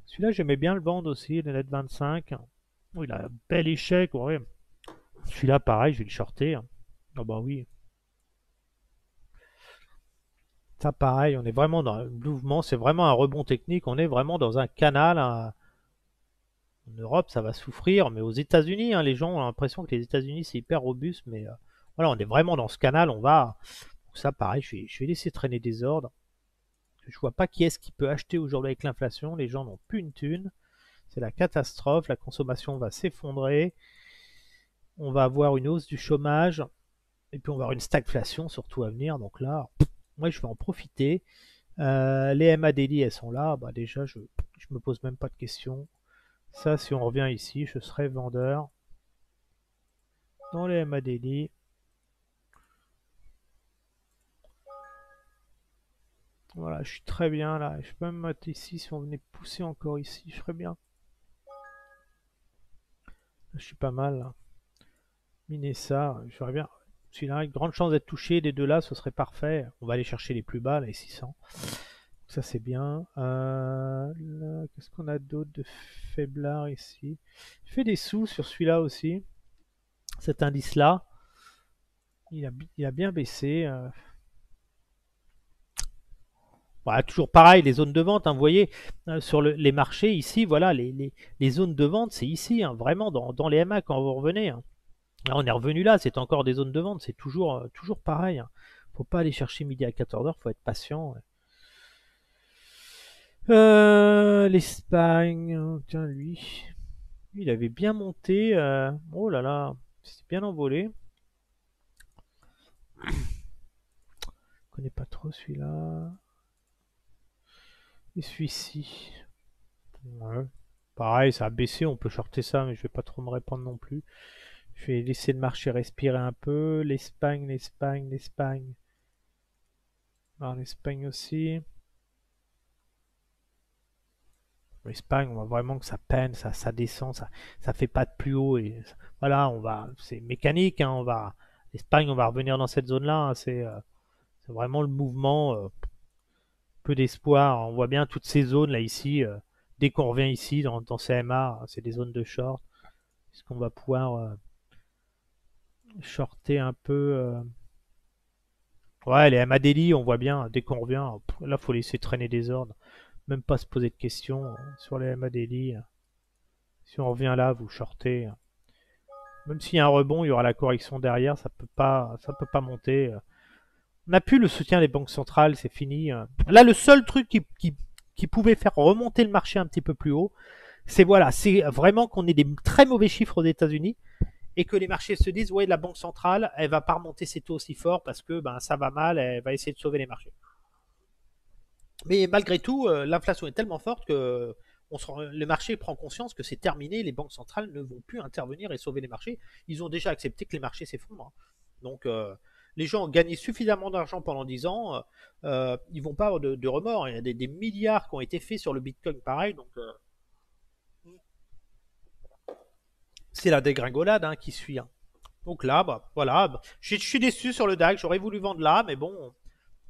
Celui-là, j'aimais bien le vendre aussi, le net 25. Oh, il a un bel échec, ouais. Celui-là, pareil, je vais le shorter, hein. Ah bah oui. Ça, pareil, on est vraiment dans un mouvement, c'est vraiment un rebond technique. On est vraiment dans un canal. En Europe, ça va souffrir, mais aux États-Unis, hein, les gens ont l'impression que les États-Unis, c'est hyper robuste, mais voilà, on est vraiment dans ce canal. Donc ça, pareil, je vais laisser traîner des ordres. Je vois pas qui est-ce qui peut acheter aujourd'hui avec l'inflation. Les gens n'ont plus une thune. C'est la catastrophe. La consommation va s'effondrer. On va avoir une hausse du chômage. Et puis on va avoir une stagflation surtout à venir. Donc là, moi je vais en profiter. Les MA-Daily, elles sont là. Bah déjà, je me pose même pas de questions. Ça, si on revient ici, je serai vendeur dans les MA-Daily. Voilà, je suis très bien là. Je peux même mettre ici. Si on venait pousser encore ici, je ferais bien. Je suis pas mal là. Miner ça, je ferais bien. Celui-là, une grande chance d'être touché. Les deux là, ce serait parfait. On va aller chercher les plus bas, les 600. Ça c'est bien. Qu'est-ce qu'on a d'autre de faiblard ici? Je fais des sous sur celui-là aussi. Cet indice-là, il a bien baissé. Voilà, toujours pareil, les zones de vente, hein, vous voyez, sur les marchés ici, voilà, les zones de vente, c'est ici, hein, vraiment dans les MA quand vous revenez. Hein. Là, on est revenu là, c'est encore des zones de vente, c'est toujours pareil. Hein. Faut pas aller chercher midi à 14h, faut être patient. L'Espagne, tiens, lui, il avait bien monté. Oh là là, c'est bien envolé. Je connais pas trop celui-là. Et celui-ci. Ouais. Pareil, ça a baissé, on peut shorter ça, mais je vais pas trop me répandre non plus. Je vais laisser le marché respirer un peu. L'Espagne. Alors l'Espagne aussi. L'Espagne, on voit vraiment que ça peine, ça descend, ça fait pas de plus haut. Et voilà, c'est mécanique. Hein, l'Espagne, on va revenir dans cette zone-là. Hein, c'est vraiment le mouvement. Peu d'espoir. On voit bien toutes ces zones là ici. Dès qu'on revient ici dans CMA, c'est des zones de short. Est-ce qu'on va pouvoir shorter un peu Ouais, les MA-Daily, on voit bien, dès qu'on revient, là, faut laisser traîner des ordres. Même pas se poser de questions sur les MA-Daily. Si on revient là, vous shortez. Même s'il y a un rebond, il y aura la correction derrière, ça peut pas monter. On n'a plus le soutien des banques centrales, c'est fini. Là, le seul truc qui pouvait faire remonter le marché un petit peu plus haut, c'est voilà, c'est vraiment qu'on ait des très mauvais chiffres aux États-Unis et que les marchés se disent ouais, la banque centrale, elle va pas remonter ses taux aussi fort parce que ben ça va mal, elle va essayer de sauver les marchés. Mais malgré tout, l'inflation est tellement forte que le marché prend conscience que c'est terminé, les banques centrales ne vont plus intervenir et sauver les marchés. Ils ont déjà accepté que les marchés s'effondrent. Hein. Donc les gens ont gagné suffisamment d'argent pendant 10 ans, ils vont pas avoir de remords. Il y a des milliards qui ont été faits sur le Bitcoin pareil, donc c'est la dégringolade hein, qui suit. Hein. Donc là, bah, voilà, bah, je suis déçu sur le DAX, j'aurais voulu vendre là, mais bon,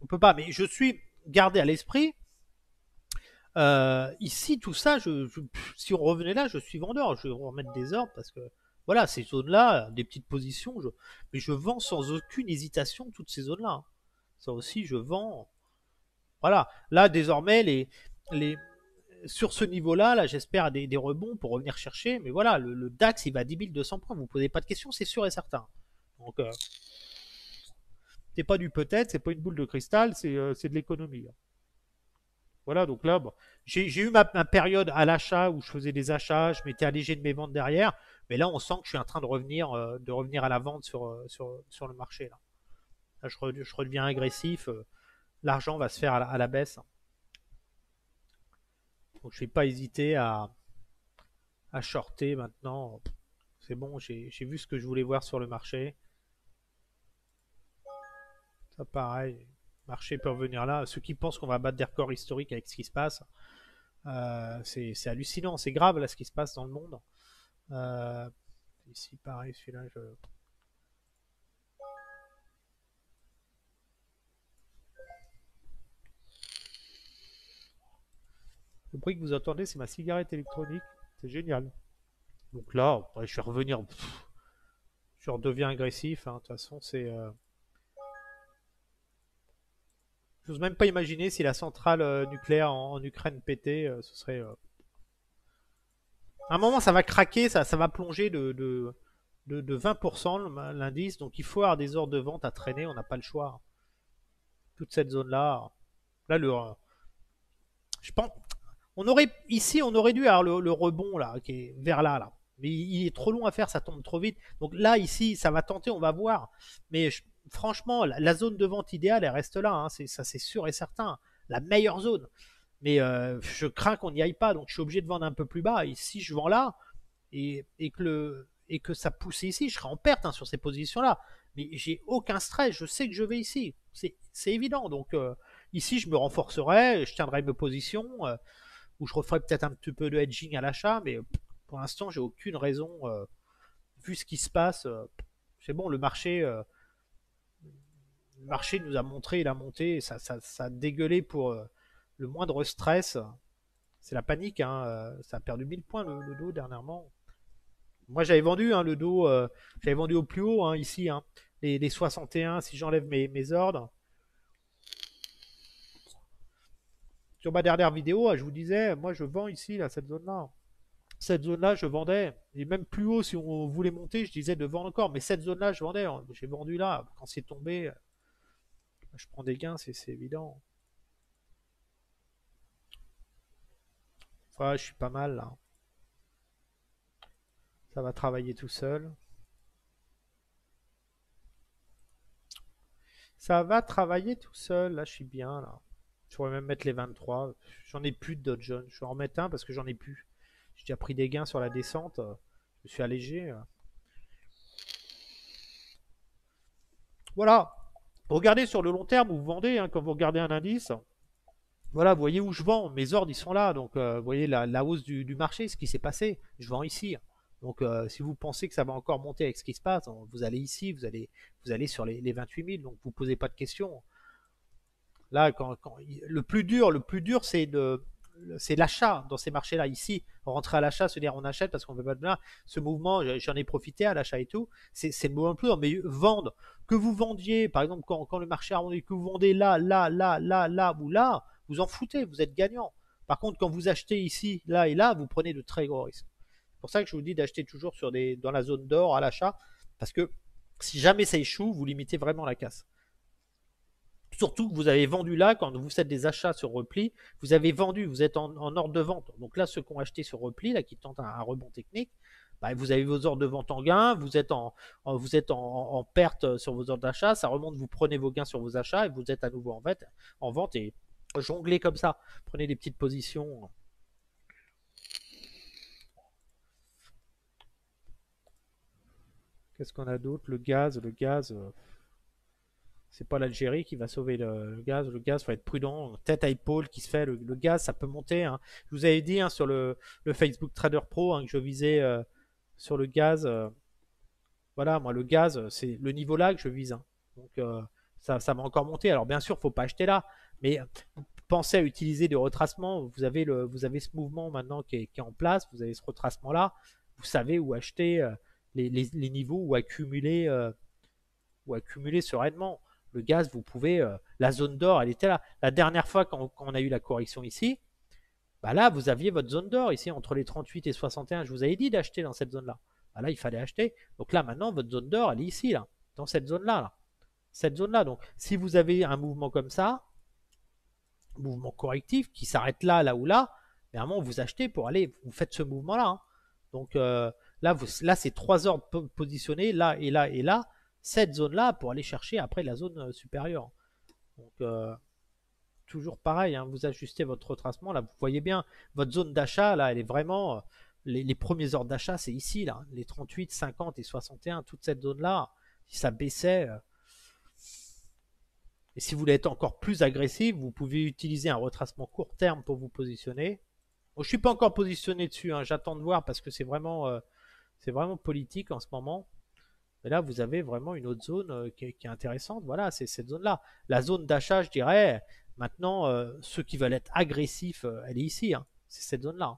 on peut pas. Mais je suis gardé à l'esprit. Ici, tout ça, si on revenait là, je suis vendeur. Je vais remettre des ordres parce que voilà, ces zones-là, des petites positions, mais je vends sans aucune hésitation toutes ces zones-là. Hein. Ça aussi, je vends. Voilà, là désormais, sur ce niveau-là, là, j'espère des rebonds pour revenir chercher. Mais voilà, le DAX, il va à 10 200 points. Vous ne posez pas de questions, c'est sûr et certain. Donc, c'est pas du peut-être, c'est pas une boule de cristal, c'est de l'économie. Hein. Voilà, donc là, bon, j'ai eu ma période à l'achat où je faisais des achats, je m'étais allégé de mes ventes derrière, mais là, on sent que je suis en train de revenir à la vente sur le marché. Là je redeviens agressif, l'argent va se faire à la baisse. Donc, je ne vais pas hésiter à shorter maintenant. C'est bon, j'ai vu ce que je voulais voir sur le marché. Ça, pareil, le marché peut revenir là. Ceux qui pensent qu'on va battre des records historiques avec ce qui se passe, c'est hallucinant, c'est grave là ce qui se passe dans le monde. Euh, Ici, pareil, celui-là, le bruit que vous entendez, c'est ma cigarette électronique. C'est génial. Donc là, ouais, je vais revenir. Je redeviens agressif. Hein. De toute façon, c'est. J'ose même pas imaginer si la centrale nucléaire en Ukraine pétait, ce serait. À un moment, ça va craquer, ça va plonger de 20% l'indice. Donc il faut avoir des ordres de vente à traîner, on n'a pas le choix. toute cette zone-là. Là, je pense, ici, on aurait dû avoir le rebond là, qui est vers là, là. Mais il est trop long à faire, ça tombe trop vite. Donc là, ici, ça va tenter, on va voir. Mais franchement, la zone de vente idéale, elle reste là. Hein. Ça, c'est sûr et certain. La meilleure zone. Mais je crains qu'on n'y aille pas, donc je suis obligé de vendre un peu plus bas. Et si je vends là et que ça pousse ici, je serai en perte hein, sur ces positions-là. Mais j'ai aucun stress, je sais que je vais ici. C'est évident. Donc ici, je me renforcerai, je tiendrai mes positions, ou je referai peut-être un petit peu de hedging à l'achat, mais pour l'instant, j'ai aucune raison, vu ce qui se passe. C'est bon, le marché nous a montré, il a monté, ça a dégueulé pour le moindre stress. C'est la panique, hein. Ça a perdu 1000 points le dos dernièrement. Moi j'avais vendu hein, le dos, j'avais vendu au plus haut hein, ici, hein, les 61 si j'enlève mes ordres. Sur ma dernière vidéo, je vous disais, moi je vends ici, là, cette zone-là. Cette zone-là, je vendais. Et même plus haut, si on voulait monter, je disais de vendre encore. Mais cette zone-là, je vendais. J'ai vendu là. Quand c'est tombé, je prends des gains, c'est évident. Ouais, je suis pas mal là. Ça va travailler tout seul. Ça va travailler tout seul. Là, je suis bien là. Je pourrais même mettre les 23. J'en ai plus de Dodge John. Je vais en remettre un parce que j'en ai plus. J'ai déjà pris des gains sur la descente. Je me suis allégé. Voilà. Regardez sur le long terme où vous vendez, hein, quand vous regardez un indice. Voilà, vous voyez où je vends. Mes ordres, ils sont là. Donc, vous voyez la hausse du marché, ce qui s'est passé. Je vends ici. Donc, si vous pensez que ça va encore monter avec ce qui se passe, vous allez ici, vous allez sur les 28 000. Donc, vous ne posez pas de questions. Là, le plus dur, c'est l'achat dans ces marchés-là. Ici, rentrer à l'achat, se dire on achète parce qu'on veut pas de bien. Ce mouvement, j'en ai profité à l'achat et tout. C'est le mouvement le plus dur. Mais vendre, que vous vendiez, par exemple, quand le marché a rendu, que vous vendez là, là, là, là, là ou là, vous en foutez, vous êtes gagnant. Par contre, quand vous achetez ici, là et là, vous prenez de très gros risques. C'est pour ça que je vous dis d'acheter toujours dans la zone d'or à l'achat, parce que si jamais ça échoue, vous limitez vraiment la casse. Surtout que vous avez vendu là, quand vous faites des achats sur repli, vous avez vendu, vous êtes en ordre de vente. Donc là, ceux qui ont acheté sur repli, là, qui tentent un rebond technique, bah, vous avez vos ordres de vente en gain, vous êtes en perte sur vos ordres d'achat, ça remonte, vous prenez vos gains sur vos achats et vous êtes à nouveau en vente et jonglez comme ça. Prenez des petites positions. Qu'est-ce qu'on a d'autre? Le gaz, c'est pas l'Algérie qui va sauver le gaz. Le gaz, faut être prudent. Tête à épaule qui se fait. Le gaz, ça peut monter. Hein. Je vous avais dit hein, sur le Facebook Trader Pro hein, que je visais sur le gaz. Voilà, moi, le gaz, c'est le niveau là que je vise. Hein. Donc, ça va encore monter. Alors, bien sûr, faut pas acheter là. Mais pensez à utiliser des retracements. Vous avez ce mouvement maintenant qui est en place. Vous avez ce retracement-là. Vous savez où acheter les niveaux ou accumuler sereinement. Le gaz, vous pouvez. La zone d'or, elle était là. La dernière fois, quand on a eu la correction ici, bah là, vous aviez votre zone d'or ici entre les 38 et 61. Je vous avais dit d'acheter dans cette zone-là. Bah là, il fallait acheter. Donc là, maintenant, votre zone d'or, elle est ici, là, dans cette zone-là. Là. Cette zone-là. Donc, si vous avez un mouvement comme ça, mouvement correctif qui s'arrête là, là ou là, vraiment, vous achetez pour aller, vous faites ce mouvement-là. Hein. Donc là, c'est 3 ordres positionnés, là et là et là, cette zone-là pour aller chercher après la zone supérieure. Donc toujours pareil, hein, vous ajustez votre retracement, là vous voyez bien, votre zone d'achat, là elle est vraiment, les premiers ordres d'achat c'est ici, là, les 38, 50 et 61, toute cette zone-là, si ça baissait, et si vous voulez être encore plus agressif, vous pouvez utiliser un retracement court terme pour vous positionner. Bon, je ne suis pas encore positionné dessus, hein, j'attends de voir parce que c'est vraiment politique en ce moment. Mais là, vous avez vraiment une autre zone qui est intéressante. Voilà, c'est cette zone-là. La zone d'achat, je dirais, maintenant, ceux qui veulent être agressifs, elle est ici. Hein. C'est cette zone-là.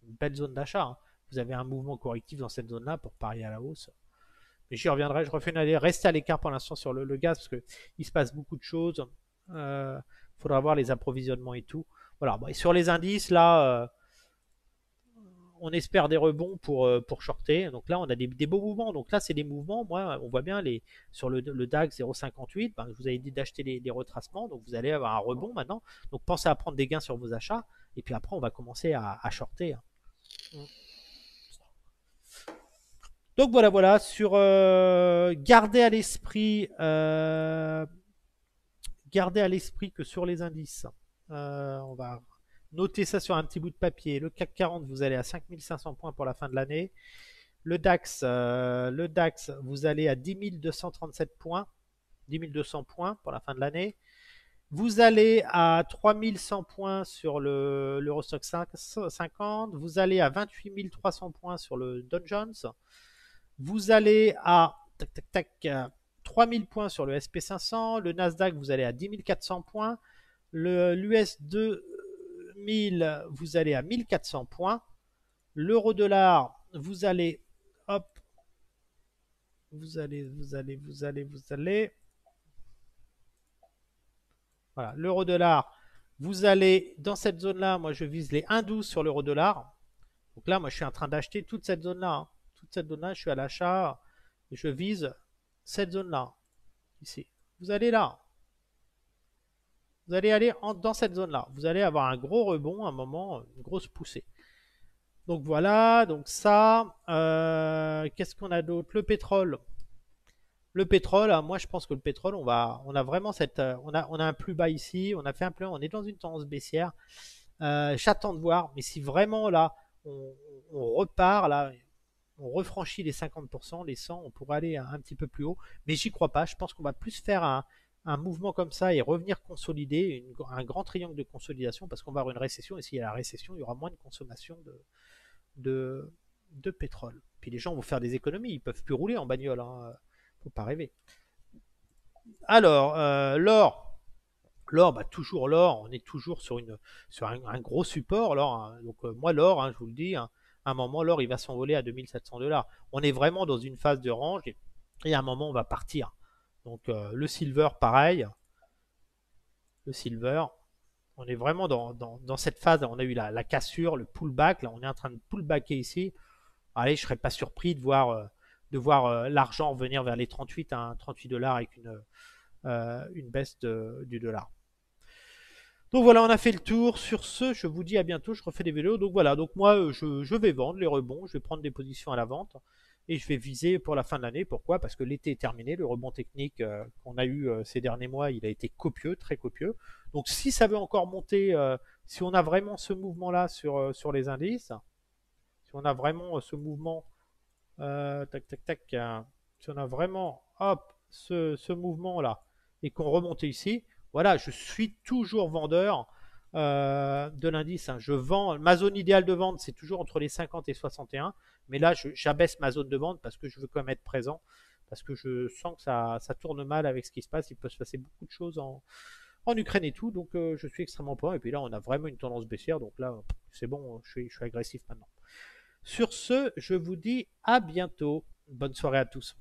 Une belle zone d'achat. Hein. Vous avez un mouvement correctif dans cette zone-là pour parier à la hausse. Mais j'y reviendrai. Je refais une allée. Restez à l'écart pour l'instant sur le gaz parce qu'il se passe beaucoup de choses. Il faudra voir les approvisionnements et tout. Voilà. Bon, et sur les indices, là, on espère des rebonds pour shorter. Donc là, on a des beaux mouvements. Donc là, c'est des mouvements. Moi, on voit bien sur le DAX 0,58. Ben, je vous avais dit d'acheter les retracements. Donc vous allez avoir un rebond maintenant. Donc pensez à prendre des gains sur vos achats. Et puis après, on va commencer à shorter. Donc voilà, voilà. Sur gardez à l'esprit que sur les indices, on va noter ça sur un petit bout de papier. Le CAC 40, vous allez à 5500 points pour la fin de l'année. Le DAX, vous allez à 10 237 points, 10 200 points pour la fin de l'année. Vous allez à 3100 points sur l'Eurostock 50. Vous allez à 28 300 points sur le Dow Jones. Vous allez à 3000 points sur le SP500. Le Nasdaq, vous allez à 10 400 points. L'US 2000, vous allez à 1400 points. L'euro-dollar, vous allez, hop, vous allez. Voilà, l'euro-dollar, vous allez dans cette zone-là. Moi, je vise les 1,12 sur l'euro-dollar. Donc là, moi, je suis en train d'acheter toute cette zone-là. Hein. Toute cette zone-là, je suis à l'achat. Et je vise cette zone-là. Ici. Vous allez là. Vous allez aller dans cette zone-là. Vous allez avoir un gros rebond, un moment, une grosse poussée. Donc voilà, donc ça. Qu'est-ce qu'on a d'autre? Le pétrole. Le pétrole, moi je pense que le pétrole, on a vraiment on a un plus bas ici, on a fait un plus, on est dans une tendance baissière. J'attends de voir, mais si vraiment là, on, on repart là, on refranchit les 50%, les 100, on pourrait aller un petit peu plus haut, mais j'y crois pas. Je pense qu'on va plus faire un mouvement comme ça et revenir consolider, un grand triangle de consolidation, parce qu'on va avoir une récession, et s'il y a la récession, il y aura moins de consommation de, de pétrole. Puis les gens vont faire des économies, ils peuvent plus rouler en bagnole, hein. Faut pas rêver. Alors, l'or. L'or, bah, toujours l'or, on est toujours sur un gros support. L'or, hein. Donc, moi, l'or, hein, je vous le dis, hein, à un moment, l'or, il va s'envoler à 2700 $. On est vraiment dans une phase de range et à un moment, on va partir. Donc, le silver, pareil. Le silver, on est vraiment dans cette phase. On a eu la cassure, le pullback. Là, on est en train de pullbacker ici. Allez, je ne serais pas surpris de voir l'argent revenir vers les 38, hein, 38 dollars avec une baisse du dollar. Donc voilà, on a fait le tour. Sur ce, je vous dis à bientôt. Je refais des vidéos. Donc voilà, donc moi, je vais vendre les rebonds. Je vais prendre des positions à la vente. Et je vais viser pour la fin de l'année. Pourquoi? Parce que l'été est terminé. Le rebond technique qu'on a eu ces derniers mois, il a été copieux, très copieux. Donc si ça veut encore monter, si on a vraiment ce mouvement-là sur les indices, si on a vraiment ce mouvement, tac, tac, tac, si on a vraiment, hop, ce mouvement-là, et qu'on remonte ici, voilà, je suis toujours vendeur de l'indice. Hein. Je vends, ma zone idéale de vente, c'est toujours entre les 50 et 61. Mais là, j'abaisse ma zone de vente parce que je veux quand même être présent. Parce que je sens que ça tourne mal avec ce qui se passe. Il peut se passer beaucoup de choses en Ukraine et tout. Donc, je suis extrêmement prudent. Et puis là, on a vraiment une tendance baissière. Donc là, c'est bon, je suis agressif maintenant. Sur ce, je vous dis à bientôt. Bonne soirée à tous.